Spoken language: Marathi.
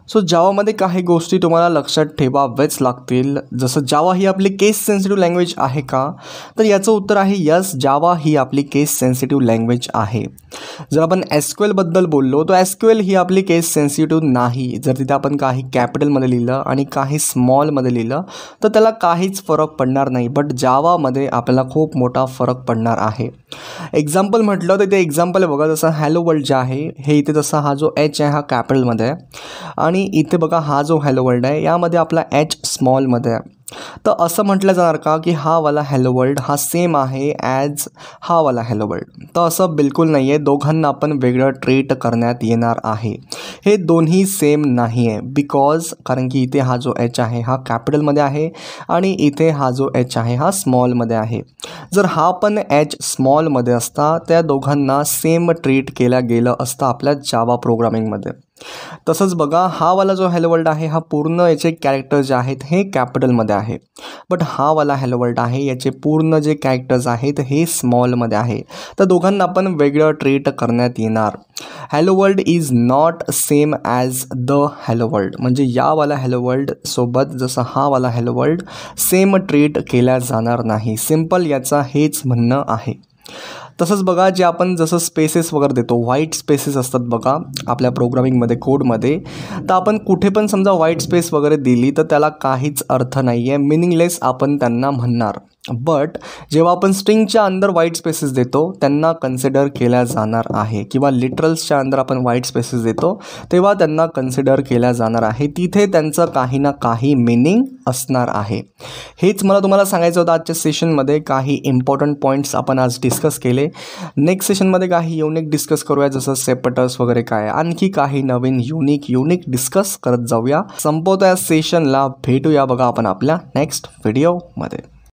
सो जावामध्ये काही गोष्टी तुम्हाला लक्षात ठेवाव्याच लागतील. जसं जावा ही आपली केस सेन्सिटिव्ह लँग्वेज आहे का, तर याचं उत्तर आहे यस, जावा ही आपली केस सेन्सिटिव्ह लँग्वेज आहे. जर आपण एसक्यूएलबद्दल बोललो तर एसक्यूएल ही आपली केस सेन्सिटिव्ह नाही. जर तिथे आपण काही कॅपिटलमध्ये लिहिलं आणि काही स्मॉलमध्ये लिहिलं तर त्याला काहीच फरक पडणार नाही. बट जावामध्ये आपल्याला खूप मोठा फरक पडणार आहे. एक्झाम्पल म्हटलं तर ते एक्झाम्पल आहे बघा, जसं हॅलो वर्ल्ड जे आहे हे इथे तसा हा जो एच आहे हा कॅपिटलमध्ये आहे आणि इथे बघा हा जो हॅलो वर्ल्ड आहे यामध्ये आपला एच स्मॉलमध्ये आहे. तर असं म्हटलं जाणार का की हा वाला हॅलो वर्ल्ड हा सेम आहे ॲज हा वाला हॅलो वर्ल्ड? तर असं बिलकुल नाही आहे. दोघांना आपण वेगळं ट्रीट करण्यात येणार आहे. हे दोन्ही सेम नाही आहे कारण की इथे हा जो एच आहे हा कॅपिटलमध्ये आहे आणि इथे हा जो एच आहे हा स्मॉलमध्ये आहे. जर हा पण एच स्मॉलमध्ये असता त्या दोघांना सेम ट्रीट केलं गेलं असतं आपल्या जावा प्रोग्रामिंगमध्ये. तसंच बघा हा वाला जो हॅलो वर्ल्ड आहे हा पूर्ण याचे कॅरेक्टर जे आहेत हे कॅपिटलमध्ये आहे. बट हा वाला हॅलो वर्ल्ड आहे याचे पूर्ण जे कॅरेक्टर्स आहेत हे स्मॉलमध्ये आहे. तर दोघांना आपण वेगळं ट्रीट करण्यात येणार. Hello world is not same as the hello world, म्हणजे यावाला हॅलो वर्ल्ड सोबत जसं हा वाला हॅलो वर्ल्ड सेम ट्रीट केल्या जाणार नाही. सिम्पल याचा हेच म्हणणं आहे. तसंच बघा जे आपण जसं स्पेसेस वगैरे देतो, व्हाईट स्पेसेस असतात बघा आपल्या प्रोग्रामिंगमध्ये कोडमध्ये, तर आपण कुठे पण समजा व्हाईट स्पेस वगैरे दिली तर त्याला काहीच अर्थ नाही आहे, मिनिंगलेस आपण त्यांना म्हणणार. बट जेव्हा आपण स्ट्रिंगच्या अंदर व्हाईट स्पेसेस देतो त्यांना कन्सिडर केल्या जाणार आहे, किंवा लिटरल्सच्या अंदर आपण व्हाईट स्पेसेस देतो तेव्हा त्यांना कन्सिडर केल्या जाणार आहे. तिथे त्यांचं काही ना काही मिनिंग असणार आहे. हेच मला तुम्हाला सांगायचं होतं आजच्या सेशनमध्ये. काही इम्पॉर्टंट पॉईंट्स आपण आज डिस्कस केले. नेक्स्ट सेशनमध्ये काही युनिक डिस्कस करूया, जसं सेपटर्स वगैरे काय, आणखी काही नवीन युनिक डिस्कस करत जाऊया. संपवतो या सेशनला. भेटूया बघा आपण आपल्या नेक्स्ट व्हिडिओमध्ये.